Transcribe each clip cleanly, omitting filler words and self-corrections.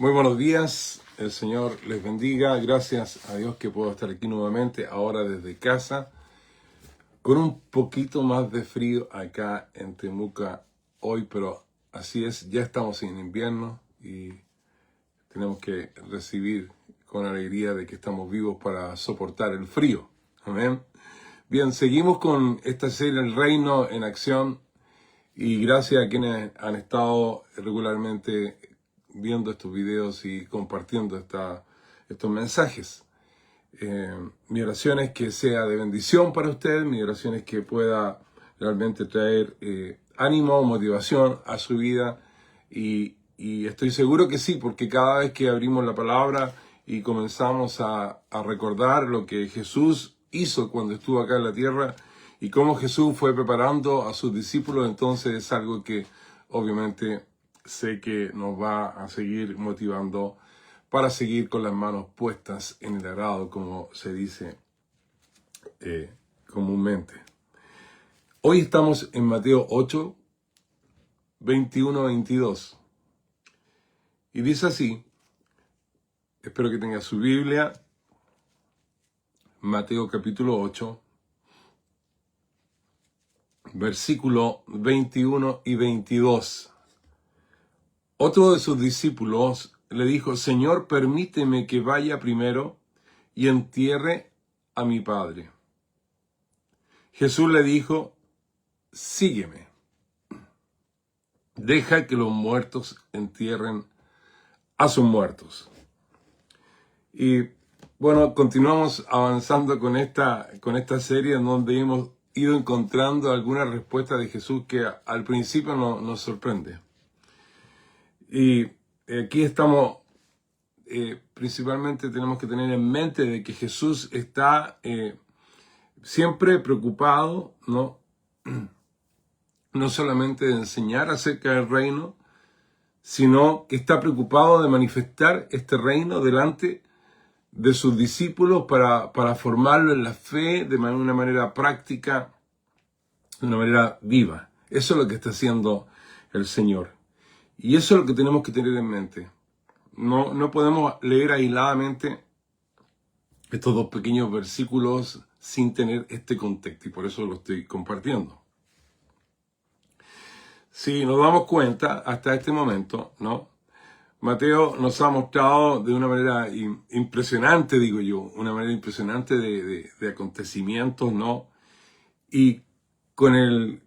Muy buenos días, el Señor les bendiga. Gracias a Dios que puedo estar aquí nuevamente, ahora desde casa, con un poquito más de frío acá en Temuca hoy, pero así es, ya estamos en invierno y tenemos que recibir con alegría de que estamos vivos para soportar el frío. Amén. Bien, seguimos con esta serie El Reino en Acción y gracias a quienes han estado regularmente viendo estos videos y compartiendo estos mensajes. Mi oración es que sea de bendición para usted, mi oración es que pueda realmente traer ánimo, motivación a su vida y estoy seguro que sí, porque cada vez que abrimos la palabra y comenzamos a recordar lo que Jesús hizo cuando estuvo acá en la tierra y cómo Jesús fue preparando a sus discípulos, entonces es algo que obviamente sé que nos va a seguir motivando para seguir con las manos puestas en el arado, como se dice comúnmente. Hoy estamos en Mateo 8, 21-22. Y dice así, espero que tenga su Biblia, Mateo capítulo 8, versículo 21 y 22. Otro de sus discípulos le dijo, Señor, permíteme que vaya primero y entierre a mi padre. Jesús le dijo, sígueme. Deja que los muertos entierren a sus muertos. Y bueno, continuamos avanzando con esta serie en donde hemos ido encontrando alguna respuesta de Jesús que al principio nos sorprende. Y aquí estamos, principalmente tenemos que tener en mente de que Jesús está siempre preocupado, ¿no? No solamente de enseñar acerca del reino, sino que está preocupado de manifestar este reino delante de sus discípulos para formarlo en la fe de una manera práctica, de una manera viva. Eso es lo que está haciendo el Señor. Y eso es lo que tenemos que tener en mente. No podemos leer aisladamente estos dos pequeños versículos sin tener este contexto, y por eso lo estoy compartiendo. Si nos damos cuenta, hasta este momento, ¿no? Mateo nos ha mostrado de una manera impresionante, digo yo, una manera impresionante de acontecimientos, ¿no? Y con el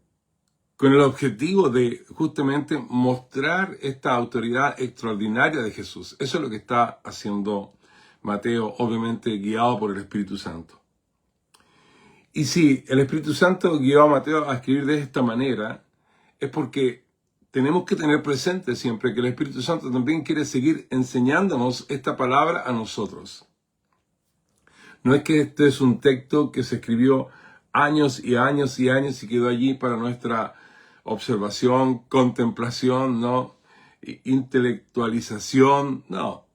objetivo de justamente mostrar esta autoridad extraordinaria de Jesús. Eso es lo que está haciendo Mateo, obviamente guiado por el Espíritu Santo. Y si el Espíritu Santo guió a Mateo a escribir de esta manera, es porque tenemos que tener presente siempre que el Espíritu Santo también quiere seguir enseñándonos esta palabra a nosotros. No es que este es un texto que se escribió años y años y años y quedó allí para nuestra observación, contemplación, ¿no? Intelectualización, no.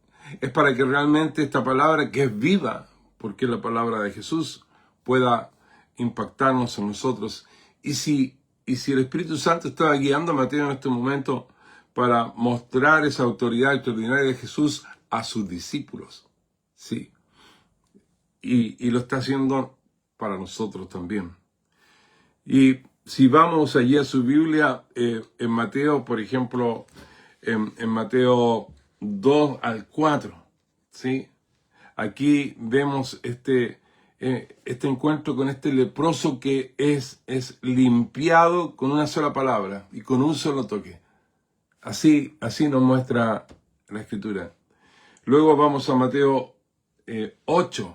Es para que realmente esta palabra, que es viva, porque es la palabra de Jesús, pueda impactarnos en nosotros. Y si el Espíritu Santo estaba guiando a Mateo en este momento para mostrar esa autoridad extraordinaria de Jesús a sus discípulos, sí. Y lo está haciendo para nosotros también. Y si vamos allí a su Biblia, en Mateo, por ejemplo, en Mateo 2 al 4, ¿sí? Aquí vemos este encuentro con este leproso que es limpiado con una sola palabra y con un solo toque. Así nos muestra la Escritura. Luego vamos a Mateo 8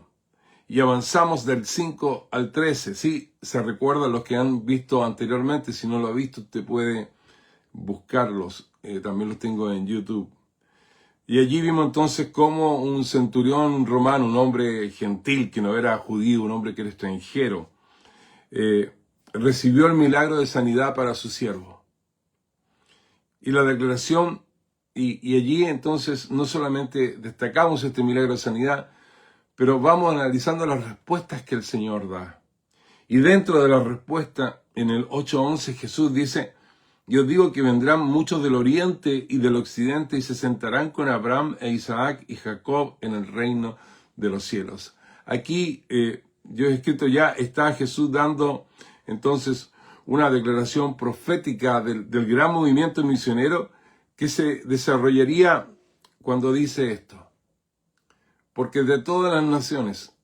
y avanzamos del 5 al 13. Sí, se recuerdan los que han visto anteriormente. Si no lo ha visto, usted puede buscarlos. También los tengo en YouTube. Y allí vimos entonces cómo un centurión romano, un hombre gentil que no era judío, un hombre que era extranjero, recibió el milagro de sanidad para su siervo. Y la declaración, y allí entonces no solamente destacamos este milagro de sanidad, pero vamos analizando las respuestas que el Señor da. Y dentro de la respuesta, en el 8:11, Jesús dice, Y os digo que vendrán muchos del oriente y del occidente y se sentarán con Abraham e Isaac y Jacob en el reino de los cielos. Aquí yo he escrito ya, está Jesús dando entonces una declaración profética del gran movimiento misionero que se desarrollaría cuando dice esto. Porque de todas las naciones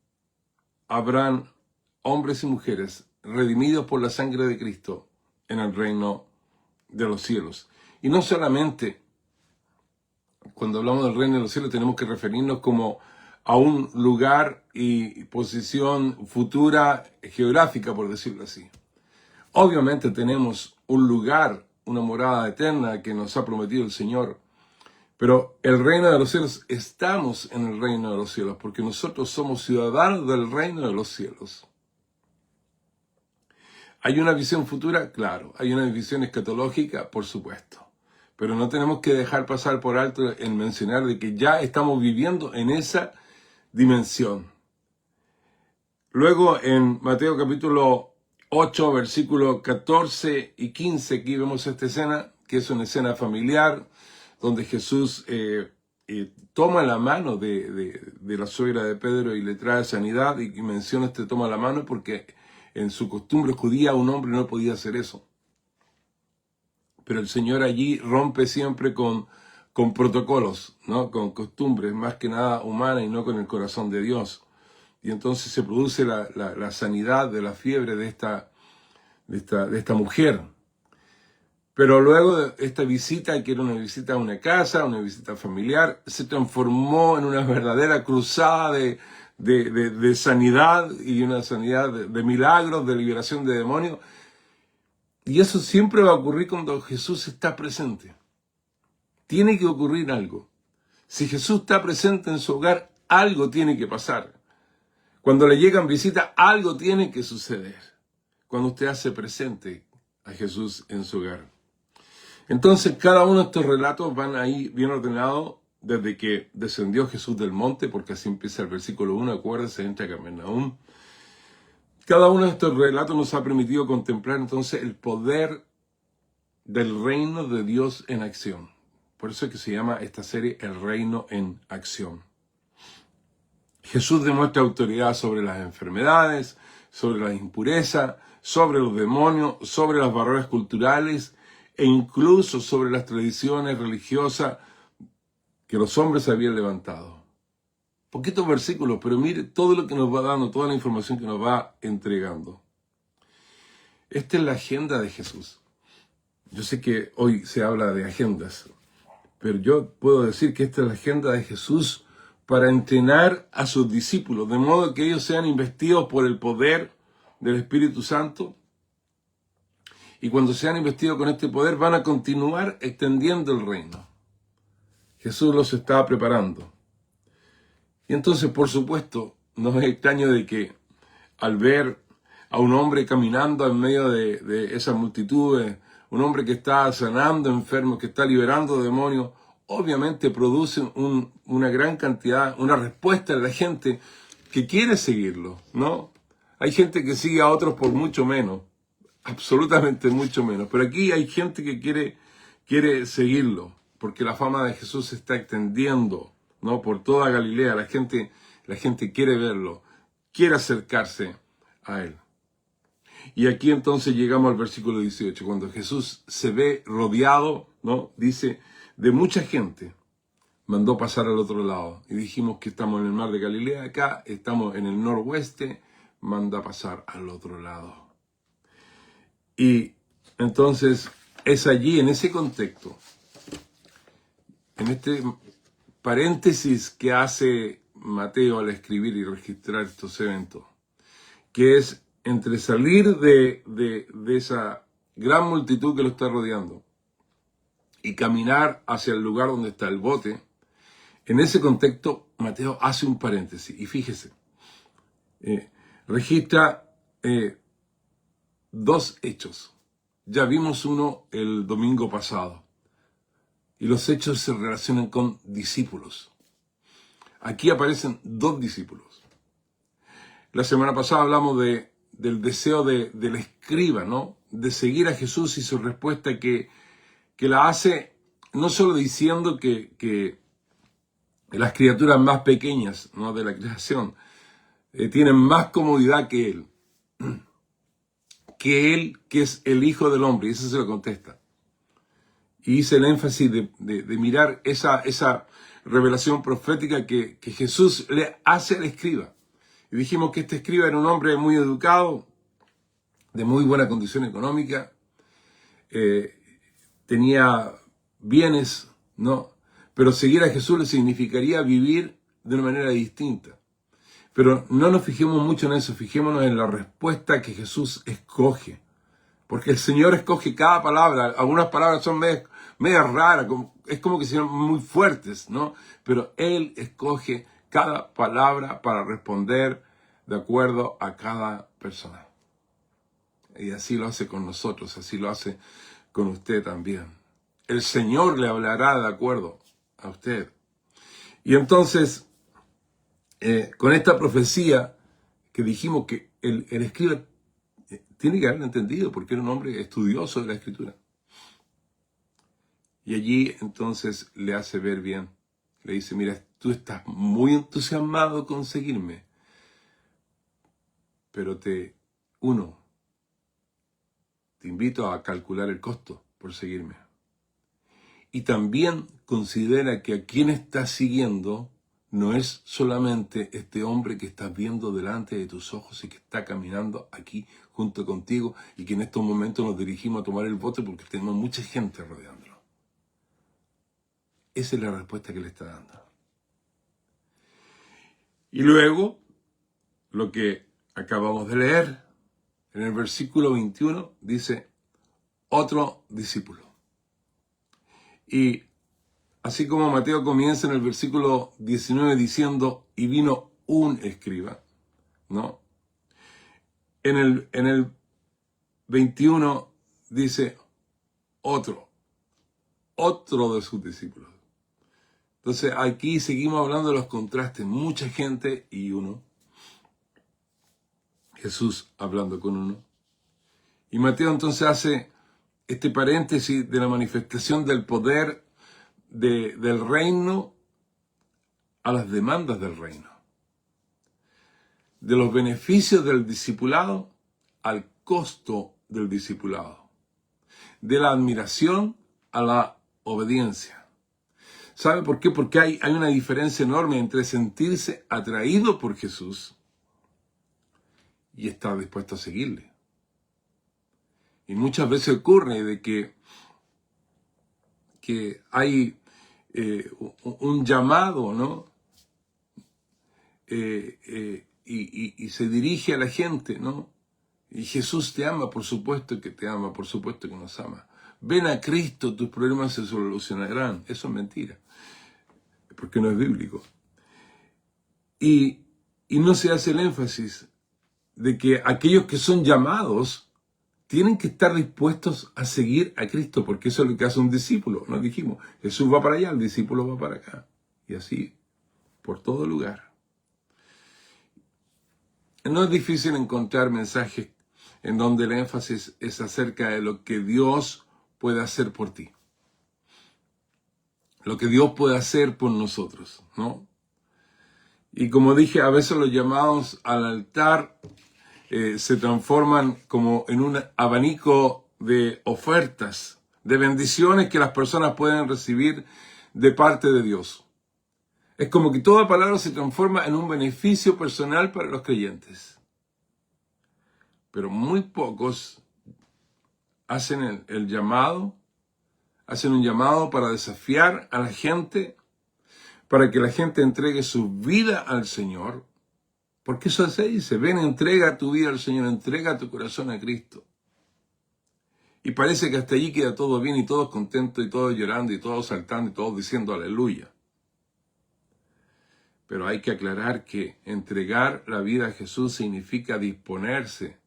habrán hombres y mujeres redimidos por la sangre de Cristo en el reino de los cielos. Y no solamente cuando hablamos del reino de los cielos tenemos que referirnos como a un lugar y posición futura geográfica, por decirlo así. Obviamente tenemos un lugar, una morada eterna que nos ha prometido el Señor, pero el reino de los cielos, estamos en el reino de los cielos, porque nosotros somos ciudadanos del reino de los cielos. ¿Hay una visión futura? Claro. ¿Hay una visión escatológica? Por supuesto. Pero no tenemos que dejar pasar por alto el mencionar de que ya estamos viviendo en esa dimensión. Luego en Mateo capítulo 8, versículos 14 y 15, aquí vemos esta escena, que es una escena familiar, donde Jesús toma la mano de la suegra de Pedro y le trae sanidad, y menciona este toma la mano porque en su costumbre judía un hombre no podía hacer eso. Pero el Señor allí rompe siempre con protocolos, ¿no? Con costumbres, más que nada humanas y no con el corazón de Dios. Y entonces se produce la sanidad de la fiebre de esta mujer. Pero luego de esta visita, que era una visita a una casa, una visita familiar, se transformó en una verdadera cruzada de sanidad, y una sanidad de milagros, de liberación de demonios. Y eso siempre va a ocurrir cuando Jesús está presente. Tiene que ocurrir algo. Si Jesús está presente en su hogar, algo tiene que pasar. Cuando le llegan visitas, algo tiene que suceder. Cuando usted hace presente a Jesús en su hogar. Entonces, cada uno de estos relatos van ahí bien ordenados desde que descendió Jesús del monte, porque así empieza el versículo 1, acuérdense, entra a Capernaum. Cada uno de estos relatos nos ha permitido contemplar entonces el poder del reino de Dios en acción. Por eso es que se llama esta serie El Reino en Acción. Jesús demuestra autoridad sobre las enfermedades, sobre las impurezas, sobre los demonios, sobre las barreras culturales e incluso sobre las tradiciones religiosas que los hombres habían levantado. Poquitos versículos, pero mire todo lo que nos va dando, toda la información que nos va entregando. Esta es la agenda de Jesús. Yo sé que hoy se habla de agendas, pero yo puedo decir que esta es la agenda de Jesús para entrenar a sus discípulos, de modo que ellos sean investidos por el poder del Espíritu Santo. Y cuando sean investidos con este poder, van a continuar extendiendo el reino. Jesús los está preparando. Y entonces, por supuesto, no es extraño de que al ver a un hombre caminando en medio de esas multitudes, un hombre que está sanando enfermos, que está liberando demonios, obviamente produce una gran cantidad, una respuesta de la gente que quiere seguirlo, ¿no? Hay gente que sigue a otros por mucho menos, absolutamente mucho menos, pero aquí hay gente que quiere seguirlo, porque la fama de Jesús se está extendiendo, ¿no? Por toda Galilea. La gente quiere verlo, quiere acercarse a él. Y aquí entonces llegamos al versículo 18, cuando Jesús se ve rodeado, ¿no? Dice, de mucha gente, mandó pasar al otro lado. Y dijimos que estamos en el mar de Galilea, acá estamos en el noroeste, manda pasar al otro lado. Y entonces es allí, en ese contexto, en este paréntesis que hace Mateo al escribir y registrar estos eventos, que es entre salir de esa gran multitud que lo está rodeando y caminar hacia el lugar donde está el bote. En ese contexto, Mateo hace un paréntesis y fíjese, registra dos hechos. Ya vimos uno el domingo pasado y los hechos se relacionan con discípulos. Aquí aparecen dos discípulos. La semana pasada hablamos del deseo del escriba, ¿no? de seguir a Jesús y su respuesta que la hace no solo diciendo que las criaturas más pequeñas, ¿no?, de la creación tienen más comodidad que Él, que es el Hijo del Hombre, y eso se lo contesta. Y hice el énfasis de mirar esa revelación profética que Jesús le hace al escriba. Y dijimos que este escriba era un hombre muy educado, de muy buena condición económica, tenía bienes, ¿no? Pero seguir a Jesús le significaría vivir de una manera distinta. Pero no nos fijemos mucho en eso, fijémonos en la respuesta que Jesús escoge. Porque el Señor escoge cada palabra. Algunas palabras son medias raras, es como que sean muy fuertes, ¿no? Pero Él escoge cada palabra para responder de acuerdo a cada persona. Y así lo hace con nosotros, así lo hace con usted también. El Señor le hablará de acuerdo a usted. Y entonces, con esta profecía que dijimos que el escriba tiene que haberlo entendido porque era un hombre estudioso de la Escritura. Y allí entonces le hace ver bien. Le dice, mira, tú estás muy entusiasmado con seguirme, pero te invito a calcular el costo por seguirme. Y también considera que a quien estás siguiendo no es solamente este hombre que estás viendo delante de tus ojos y que está caminando aquí junto contigo y que en estos momentos nos dirigimos a tomar el bote porque tenemos mucha gente rodeándolo. Esa es la respuesta que le está dando. Y luego, lo que acabamos de leer, en el versículo 21, dice, otro discípulo. Y así como Mateo comienza en el versículo 19 diciendo, y vino un escriba, ¿no? En el 21 dice, otro de sus discípulos. Entonces aquí seguimos hablando de los contrastes, mucha gente y uno. Jesús hablando con uno. Y Mateo entonces hace este paréntesis de la manifestación del poder del reino a las demandas del reino. De los beneficios del discipulado al costo del discipulado. De la admiración a la obediencia. ¿Sabe por qué? Porque hay una diferencia enorme entre sentirse atraído por Jesús y estar dispuesto a seguirle. Y muchas veces ocurre de que hay un llamado, ¿no? Y se dirige a la gente, ¿no? Y Jesús te ama, por supuesto que te ama, por supuesto que nos ama. Ven a Cristo, tus problemas se solucionarán. Eso es mentira, porque no es bíblico. Y no se hace el énfasis de que aquellos que son llamados tienen que estar dispuestos a seguir a Cristo, porque eso es lo que hace un discípulo. Nos dijimos, Jesús va para allá, el discípulo va para acá. Y así, por todo lugar. No es difícil encontrar mensajes en donde el énfasis es acerca de lo que Dios puede hacer por ti. Lo que Dios puede hacer por nosotros, ¿no? Y como dije, a veces los llamados al altar se transforman como en un abanico de ofertas, de bendiciones que las personas pueden recibir de parte de Dios. Es como que toda palabra se transforma en un beneficio personal para los creyentes. Pero muy pocos hacen el llamado, hacen un llamado para desafiar a la gente, para que la gente entregue su vida al Señor. Porque eso se dice, ven, entrega tu vida al Señor, entrega tu corazón a Cristo. Y parece que hasta allí queda todo bien y todos contentos y todos llorando y todos saltando y todos diciendo aleluya. Pero hay que aclarar que entregar la vida a Jesús significa disponerse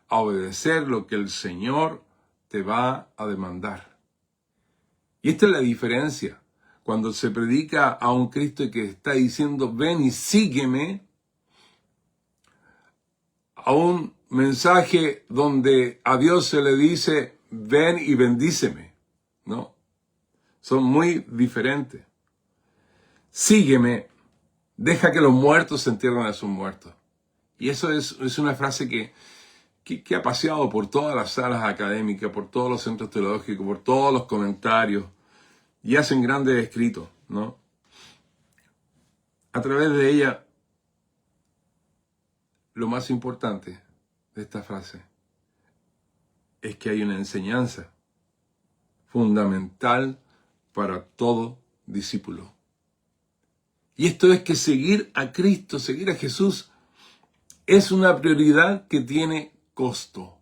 a obedecer lo que el Señor te va a demandar. Y esta es la diferencia. Cuando se predica a un Cristo que está diciendo, ven y sígueme, a un mensaje donde a Dios se le dice, ven y bendíceme. No, son muy diferentes. Sígueme, deja que los muertos se entierren a sus muertos. Y eso es una frase que ha paseado por todas las salas académicas, por todos los centros teológicos, por todos los comentarios, y hacen grandes escritos, ¿no? A través de ella, lo más importante de esta frase es que hay una enseñanza fundamental para todo discípulo. Y esto es que seguir a Cristo, seguir a Jesús, es una prioridad que tiene costo.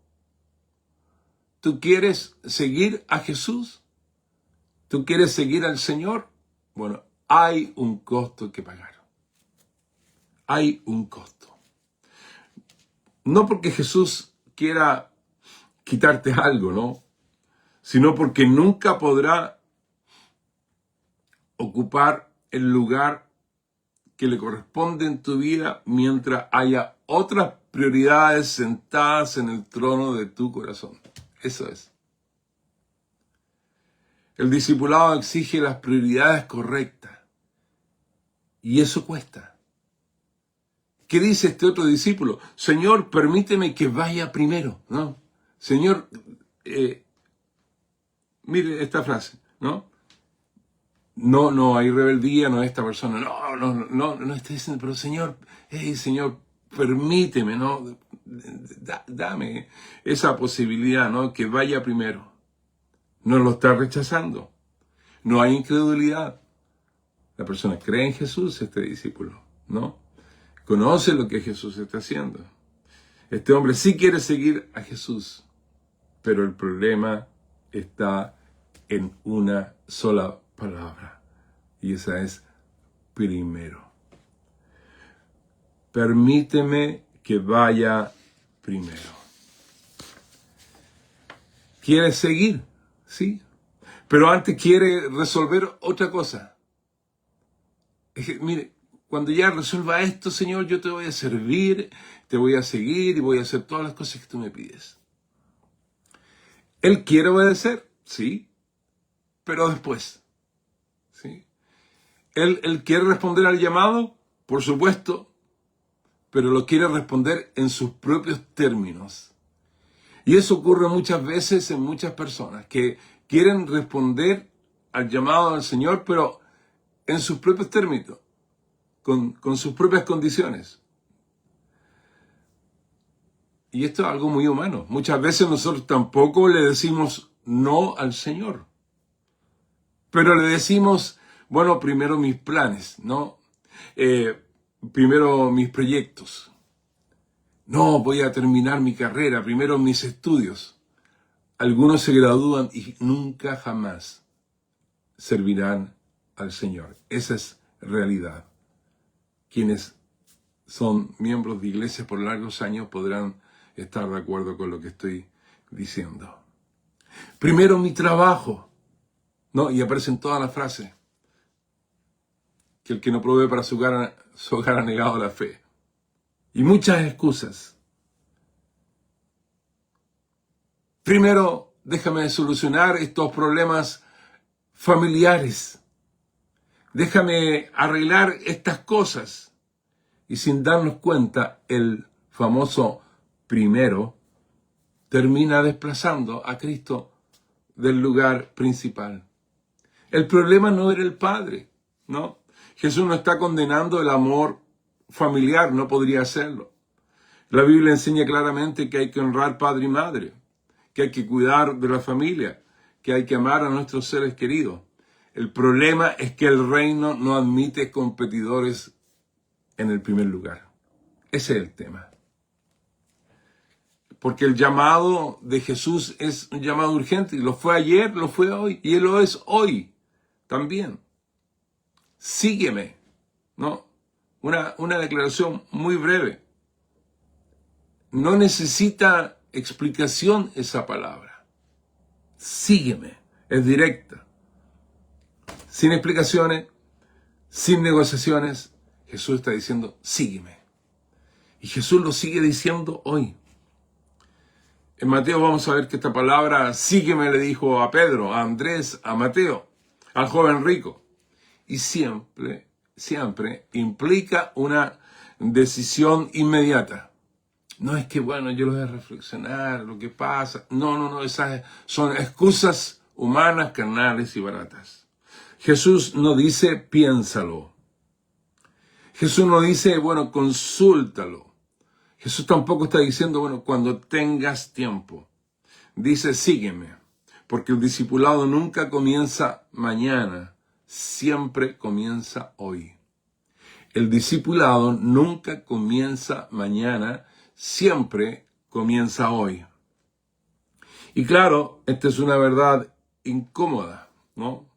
¿Tú quieres seguir a Jesús? ¿Tú quieres seguir al Señor? Bueno, hay un costo que pagar. Hay un costo. No porque Jesús quiera quitarte algo, ¿no? Sino porque nunca podrá ocupar el lugar que le corresponde en tu vida mientras haya otras prioridades sentadas en el trono de tu corazón. Eso es. El discipulado exige las prioridades correctas. Y eso cuesta. ¿Qué dice este otro discípulo? Señor, permíteme que vaya primero, ¿no? Señor, mire esta frase, ¿no? No hay rebeldía, no es esta persona, no está diciendo, pero Señor, Señor, permíteme, ¿no? Dame esa posibilidad, ¿no? Que vaya primero. No lo está rechazando. No hay incredulidad. La persona cree en Jesús, este discípulo, ¿no? Conoce lo que Jesús está haciendo. Este hombre sí quiere seguir a Jesús, pero el problema está en una sola palabra, y esa es primero. Permíteme que vaya primero. ¿Quiere seguir? Sí. Pero antes quiere resolver otra cosa. Mire, cuando ya resuelva esto, Señor, yo te voy a servir, te voy a seguir y voy a hacer todas las cosas que tú me pides. Él quiere obedecer, sí, pero después. ¿Sí? Él quiere responder al llamado, por supuesto, pero lo quiere responder en sus propios términos. Y eso ocurre muchas veces en muchas personas que quieren responder al llamado del Señor, pero en sus propios términos, con sus propias condiciones. Y esto es algo muy humano. Muchas veces nosotros tampoco le decimos no al Señor. Pero le decimos, bueno, primero mis planes, ¿no? Primero mis proyectos. No, voy a terminar mi carrera, primero mis estudios. Algunos se gradúan y nunca jamás servirán al Señor. Esa es realidad. Quienes son miembros de iglesias por largos años podrán estar de acuerdo con lo que estoy diciendo. Primero mi trabajo, ¿no? Y aparecen todas las frases. Que el que no provee para su hogar ha negado la fe. Y muchas excusas. Primero, déjame solucionar estos problemas familiares. Déjame arreglar estas cosas. Y sin darnos cuenta, el famoso primero termina desplazando a Cristo del lugar principal. El problema no era el Padre, ¿no? Jesús no está condenando el amor familiar, no podría hacerlo. La Biblia enseña claramente que hay que honrar padre y madre, que hay que cuidar de la familia, que hay que amar a nuestros seres queridos. El problema es que el reino no admite competidores en el primer lugar. Ese es el tema. Porque el llamado de Jesús es un llamado urgente. Y lo fue ayer, lo fue hoy. Y Él lo es hoy también. Sígueme. ¿No? Una declaración muy breve. No necesita explicación esa palabra. Sígueme. Es directa. Sin explicaciones, sin negociaciones, Jesús está diciendo, sígueme. Y Jesús lo sigue diciendo hoy. En Mateo vamos a ver que esta palabra sígueme le dijo a Pedro, a Andrés, a Mateo, al joven rico. Y siempre implica una decisión inmediata. No es que, bueno, yo lo voy a reflexionar, lo que pasa. No, esas son excusas humanas, carnales y baratas. Jesús no dice, piénsalo. Jesús no dice, bueno, consúltalo. Jesús tampoco está diciendo, bueno, cuando tengas tiempo. Dice, sígueme. Porque el discipulado nunca comienza mañana, siempre comienza hoy. El discipulado nunca comienza mañana, siempre comienza hoy. Y claro, esta es una verdad incómoda, ¿no?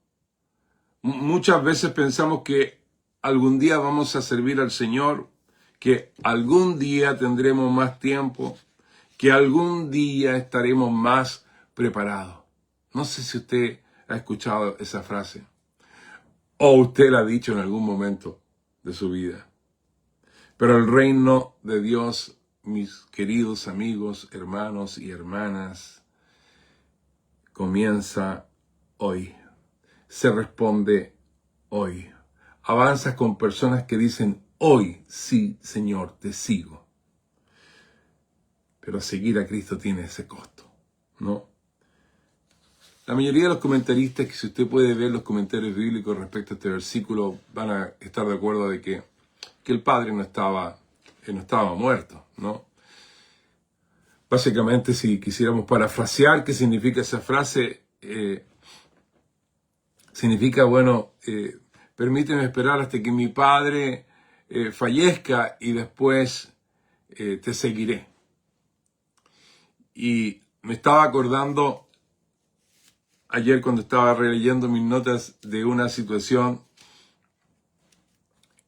Muchas veces pensamos que algún día vamos a servir al Señor, que algún día tendremos más tiempo, que algún día estaremos más preparados. No sé si usted ha escuchado esa frase o usted la ha dicho en algún momento de su vida. Pero el reino de Dios, mis queridos amigos, hermanos y hermanas, comienza hoy. Se responde hoy. Avanzas con personas que dicen, hoy sí, Señor, te sigo. Pero seguir a Cristo tiene ese costo, ¿no? La mayoría de los comentaristas, que si usted puede ver los comentarios bíblicos respecto a este versículo, van a estar de acuerdo de que el Padre no estaba muerto, ¿no? Básicamente, si quisiéramos parafrasear qué significa esa frase, significa, bueno, permíteme esperar hasta que mi Padre fallezca y después te seguiré. Y me estaba acordando ayer cuando estaba releyendo mis notas de una situación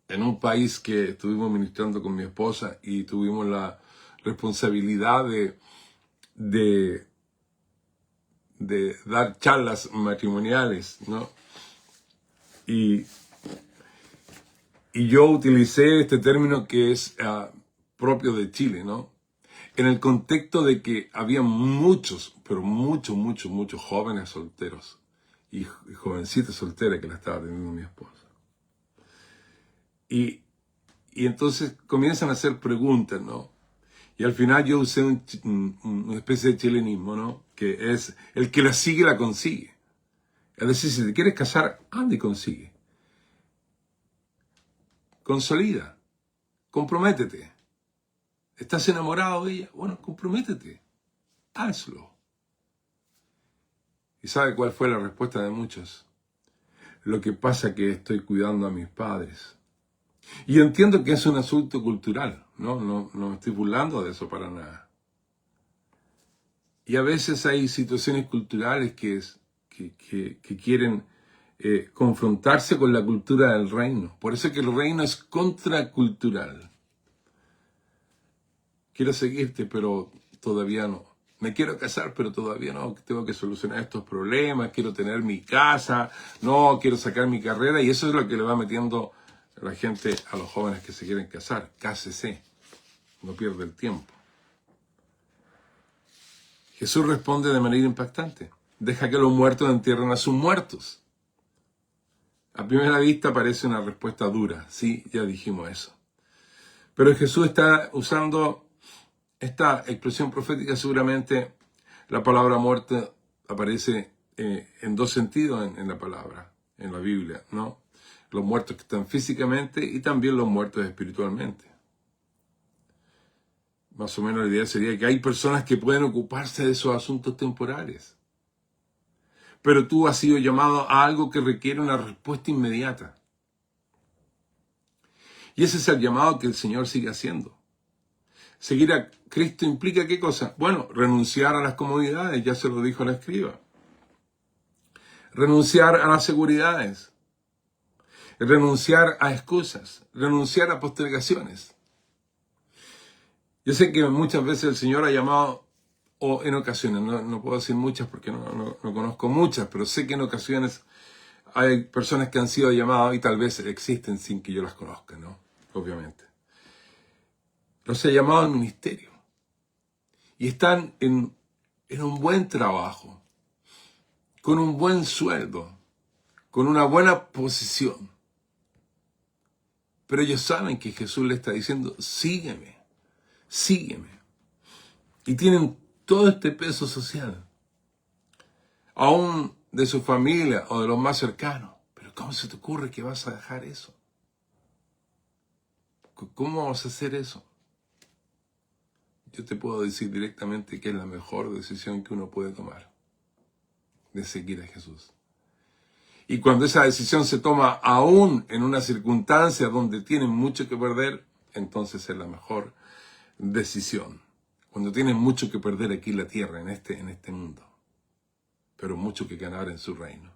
en un país que estuvimos ministrando con mi esposa y tuvimos la responsabilidad de dar charlas matrimoniales, ¿no? Y yo utilicé este término que es propio de Chile, ¿no? En el contexto de que había muchos, pero muchos jóvenes solteros y jovencitas solteras que la estaba teniendo mi esposa. Y entonces comienzan a hacer preguntas, ¿no? Y al final yo usé una especie de chilenismo, ¿no? Que es el que la sigue, la consigue. Es decir, si te quieres casar, anda y consigue. Consolida. Comprométete. ¿Estás enamorado de ella? Bueno, comprométete. Hazlo. ¿Y sabe cuál fue la respuesta de muchos? Lo que pasa es que estoy cuidando a mis padres. Y entiendo que es un asunto cultural, no me estoy burlando de eso para nada. Y a veces hay situaciones culturales que quieren confrontarse con la cultura del reino. Por eso es que el reino es contracultural. Quiero seguirte, pero todavía no. Me quiero casar, pero todavía no. Tengo que solucionar estos problemas. Quiero tener mi casa. No, quiero sacar mi carrera. Y eso es lo que le va metiendo a la gente, a los jóvenes que se quieren casar. Cásese. No pierda el tiempo. Jesús responde de manera impactante. Deja que los muertos entierren a sus muertos. A primera vista parece una respuesta dura. Sí, ya dijimos eso. Pero Jesús está usando esta expresión profética. Seguramente la palabra muerte aparece en dos sentidos en la palabra, en la Biblia, ¿no? Los muertos que están físicamente y también los muertos espiritualmente. Más o menos la idea sería que hay personas que pueden ocuparse de esos asuntos temporales. Pero tú has sido llamado a algo que requiere una respuesta inmediata. Y ese es el llamado que el Señor sigue haciendo. Seguir a Cristo implica ¿qué cosa? Bueno, renunciar a las comodidades, ya se lo dijo la escriba. Renunciar a las seguridades. Renunciar a excusas. Renunciar a postergaciones. Yo sé que muchas veces el Señor ha llamado, o en ocasiones, no puedo decir muchas porque no conozco muchas, pero sé que en ocasiones hay personas que han sido llamadas y tal vez existen sin que yo las conozca, ¿no? Obviamente. Los ha llamado al ministerio. Y están en en un buen trabajo, con un buen sueldo, con una buena posición. Pero ellos saben que Jesús le está diciendo, sígueme, sígueme. Y tienen todo este peso social, aún de su familia o de los más cercanos. Pero ¿cómo se te ocurre que vas a dejar eso? ¿Cómo vas a hacer eso? Yo te puedo decir directamente que es la mejor decisión que uno puede tomar, de seguir a Jesús. Y cuando esa decisión se toma aún en una circunstancia donde tienen mucho que perder, entonces es la mejor decisión. Cuando tienen mucho que perder aquí en la tierra, en este mundo, pero mucho que ganar en su reino.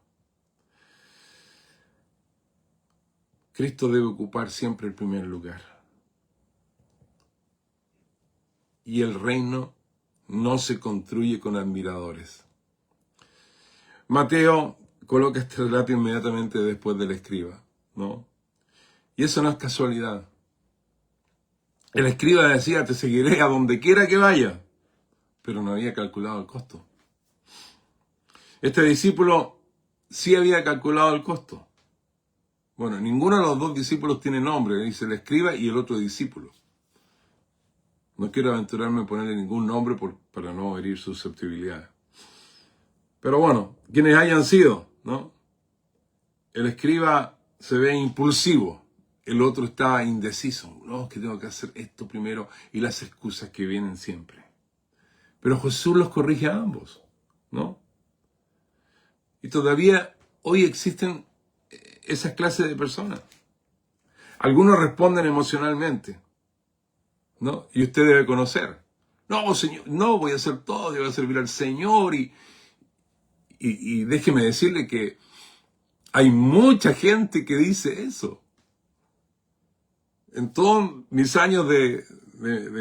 Cristo debe ocupar siempre el primer lugar. Y el reino no se construye con admiradores. Mateo coloca este relato inmediatamente después del escriba, ¿no? Y eso no es casualidad. El escriba decía, te seguiré a donde quiera que vaya, pero no había calculado el costo. Este discípulo sí había calculado el costo. Bueno, ninguno de los dos discípulos tiene nombre, dice el escriba y el otro discípulo. No quiero aventurarme a ponerle ningún nombre para no herir susceptibilidades. Pero bueno, quienes hayan sido, ¿no? El escriba se ve impulsivo, el otro está indeciso. No, es que tengo que hacer esto primero y las excusas que vienen siempre. Pero Jesús los corrige a ambos, ¿no? Y todavía hoy existen esas clases de personas. Algunos responden emocionalmente, ¿no? Y usted debe conocer. No, Señor, no, voy a hacer todo, voy a servir al Señor. Y déjeme decirle que hay mucha gente que dice eso. En todos mis años de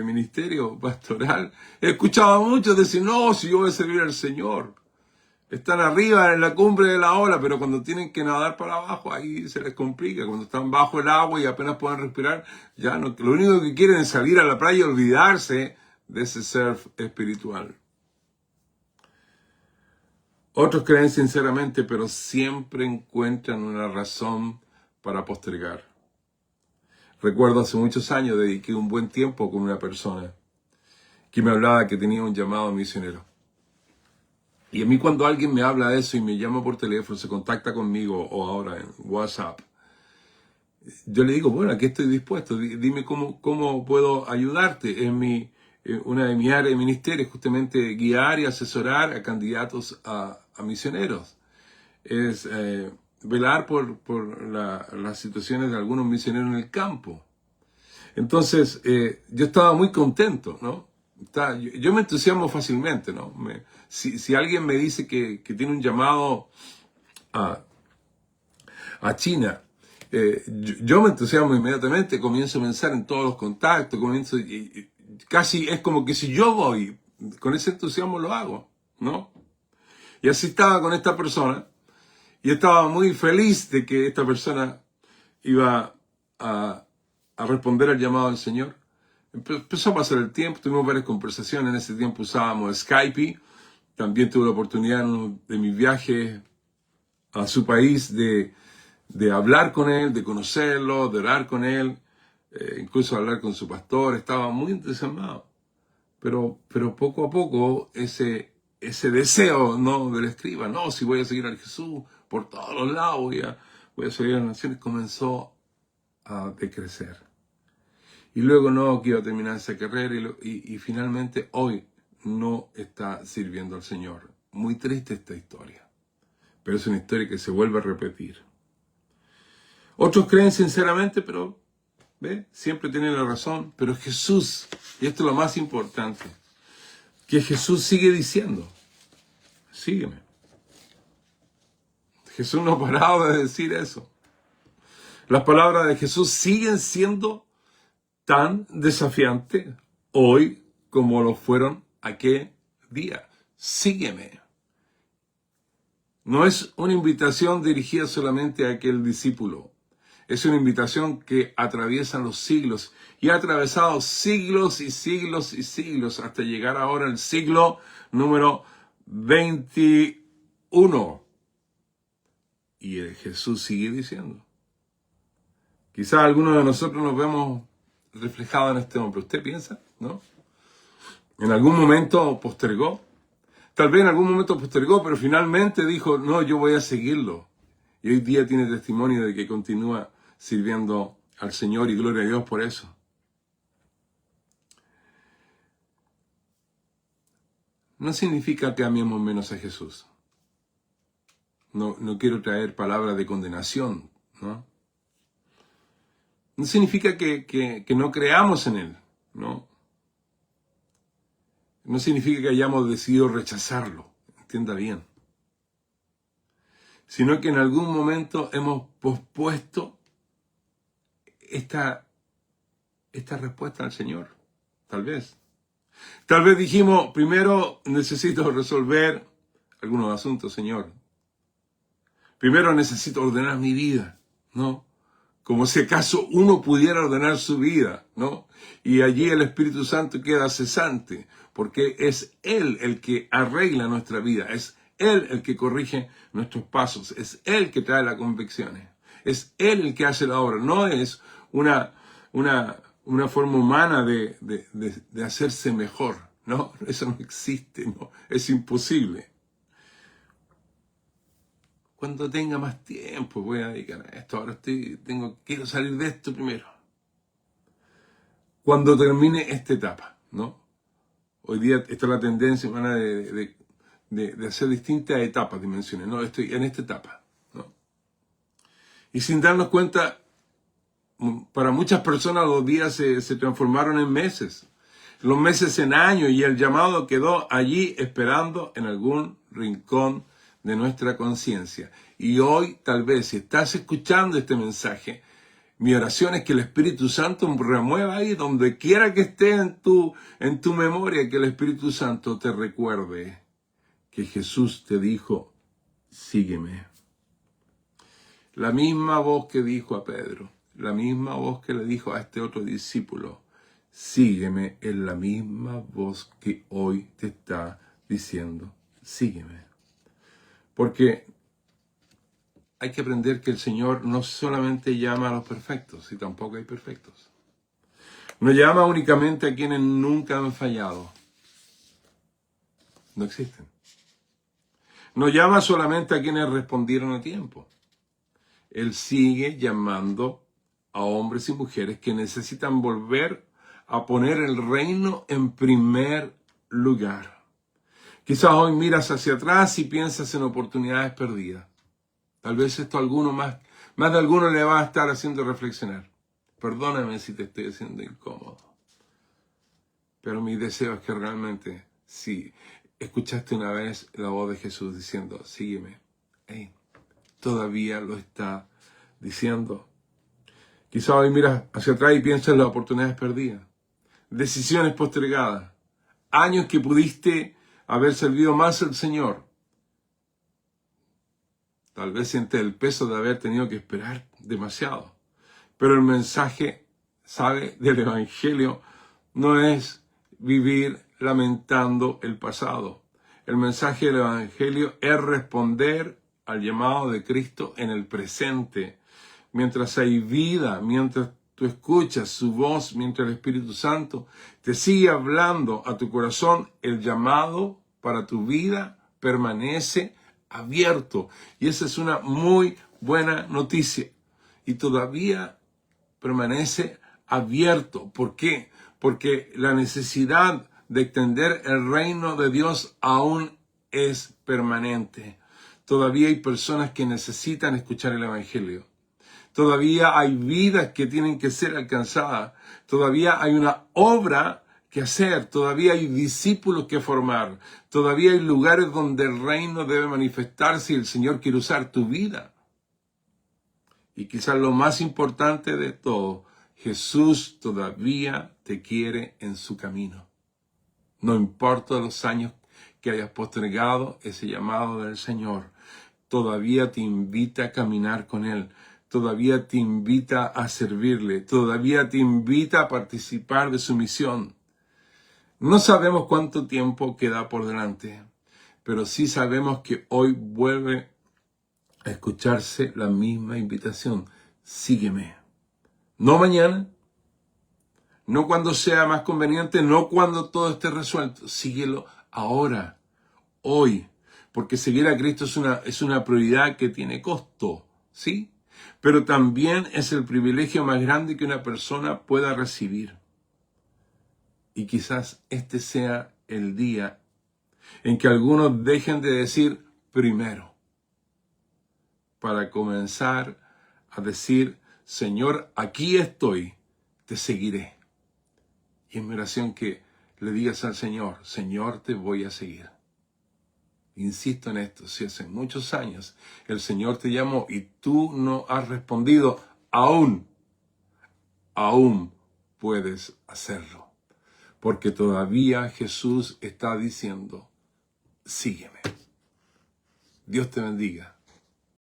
ministerio pastoral, he escuchado a muchos decir, no, si yo voy a servir al Señor. Están arriba en la cumbre de la ola, pero cuando tienen que nadar para abajo, ahí se les complica. Cuando están bajo el agua y apenas pueden respirar, ya no, lo único que quieren es salir a la playa y olvidarse de ese surf espiritual. Otros creen sinceramente, pero siempre encuentran una razón para postergar. Recuerdo hace muchos años dediqué un buen tiempo con una persona que me hablaba que tenía un llamado misionero. Y a mí cuando alguien me habla de eso y me llama por teléfono, se contacta conmigo o ahora en WhatsApp, yo le digo, bueno, aquí estoy dispuesto, dime cómo puedo ayudarte. Una de mis áreas de ministerio es justamente guiar y asesorar a candidatos a misioneros. Es velar por las situaciones de algunos misioneros en el campo. Entonces, yo estaba muy contento, ¿no? Yo me entusiasmo fácilmente, ¿no? Si alguien me dice que tiene un llamado a China, yo me entusiasmo inmediatamente, comienzo a pensar en todos los contactos, casi es como que si yo voy, con ese entusiasmo lo hago, ¿no? Y así estaba con esta persona, y estaba muy feliz de que esta persona iba a responder al llamado del Señor. Empezó a pasar el tiempo, tuvimos varias conversaciones, en ese tiempo usábamos Skype, también tuve la oportunidad en uno de mis viajes a su país de hablar con él, de conocerlo, de orar con él, incluso hablar con su pastor, estaba muy entusiasmado. Pero poco a poco ese deseo, ¿no?, del escriba, no, si voy a seguir a Jesús por todos los lados, voy a seguir a las naciones, comenzó a decrecer. Y luego no, que iba a terminar esa carrera y finalmente hoy no está sirviendo al Señor. Muy triste esta historia, pero es una historia que se vuelve a repetir. Otros creen sinceramente, pero siempre tienen la razón. Pero Jesús, y esto es lo más importante, que Jesús sigue diciendo, sígueme. Jesús no ha parado de decir eso. Las palabras de Jesús siguen siendo tan desafiantes hoy como lo fueron aquel día. Sígueme. No es una invitación dirigida solamente a aquel discípulo. Es una invitación que atraviesa los siglos y ha atravesado siglos y siglos y siglos hasta llegar ahora al siglo número 21. Y Jesús sigue diciendo. Quizás algunos de nosotros nos vemos reflejados en este hombre. ¿Usted piensa? ¿No? En algún momento postergó. Tal vez en algún momento postergó, pero finalmente dijo, no, yo voy a seguirlo. Y hoy día tiene testimonio de que continúa sirviendo al Señor y gloria a Dios por eso. No significa que amemos menos a Jesús. No quiero traer palabras de condenación, ¿no? No significa que no creamos en Él, ¿no? No significa que hayamos decidido rechazarlo, entienda bien. Sino que en algún momento hemos pospuesto esta respuesta al Señor, tal vez. Tal vez dijimos, primero necesito resolver algunos asuntos, Señor. Primero necesito ordenar mi vida, ¿no? Como si acaso uno pudiera ordenar su vida, ¿no? Y allí el Espíritu Santo queda cesante, porque es Él el que arregla nuestra vida, es Él el que corrige nuestros pasos, es Él que trae las convicciones, es Él el que hace la obra, no es una forma humana de hacerse mejor, ¿no? Eso no existe, ¿no? Es imposible. Cuando tenga más tiempo voy a dedicar a esto. Ahora quiero salir de esto primero. Cuando termine esta etapa, ¿no? Hoy día está la tendencia humana de hacer distintas etapas, dimensiones. No, estoy en esta etapa, ¿no? Y sin darnos cuenta, para muchas personas los días se transformaron en meses. Los meses en años y el llamado quedó allí esperando en algún rincón de nuestra conciencia. Y hoy, tal vez, si estás escuchando este mensaje, mi oración es que el Espíritu Santo remueva ahí, donde quiera que esté en tu memoria, que el Espíritu Santo te recuerde que Jesús te dijo, sígueme. La misma voz que dijo a Pedro, la misma voz que le dijo a este otro discípulo, sígueme, es la misma voz que hoy te está diciendo, sígueme. Porque hay que aprender que el Señor no solamente llama a los perfectos, y tampoco hay perfectos. No llama únicamente a quienes nunca han fallado. No existen. No llama solamente a quienes respondieron a tiempo. Él sigue llamando a hombres y mujeres que necesitan volver a poner el reino en primer lugar. Quizás hoy miras hacia atrás y piensas en oportunidades perdidas. Tal vez esto a alguno más de alguno le va a estar haciendo reflexionar. Perdóname si te estoy haciendo incómodo. Pero mi deseo es que realmente, si escuchaste una vez la voz de Jesús diciendo, sígueme, todavía lo está diciendo. Quizás hoy miras hacia atrás y piensas en las oportunidades perdidas, decisiones postergadas, años que pudiste haber servido más al Señor. Tal vez sientes el peso de haber tenido que esperar demasiado. Pero el mensaje, del Evangelio no es vivir lamentando el pasado. El mensaje del Evangelio es responder al llamado de Cristo en el presente. Mientras hay vida, mientras tú escuchas su voz, mientras el Espíritu Santo te sigue hablando a tu corazón, el llamado para tu vida permanece abierto. Y esa es una muy buena noticia. Y todavía permanece abierto. ¿Por qué? Porque la necesidad de extender el reino de Dios aún es permanente. Todavía hay personas que necesitan escuchar el Evangelio. Todavía hay vidas que tienen que ser alcanzadas. Todavía hay una obra que hacer. Todavía hay discípulos que formar. Todavía hay lugares donde el reino debe manifestarse y el Señor quiere usar tu vida. Y quizás lo más importante de todo, Jesús todavía te quiere en su camino. No importa los años que hayas postergado ese llamado del Señor, todavía te invita a caminar con Él. todavía te invita a servirle, todavía te invita a participar de su misión. No sabemos cuánto tiempo queda por delante, pero sí sabemos que hoy vuelve a escucharse la misma invitación. Sígueme. No mañana, no cuando sea más conveniente, no cuando todo esté resuelto. Síguelo ahora, hoy, porque seguir a Cristo es una prioridad que tiene costo, ¿sí? Pero también es el privilegio más grande que una persona pueda recibir. Y quizás este sea el día en que algunos dejen de decir primero, para comenzar a decir, Señor, aquí estoy, te seguiré. Y en mi oración que le digas al Señor, Señor, te voy a seguir. Insisto en esto, si hace muchos años el Señor te llamó y tú no has respondido, aún puedes hacerlo. Porque todavía Jesús está diciendo, sígueme. Dios te bendiga.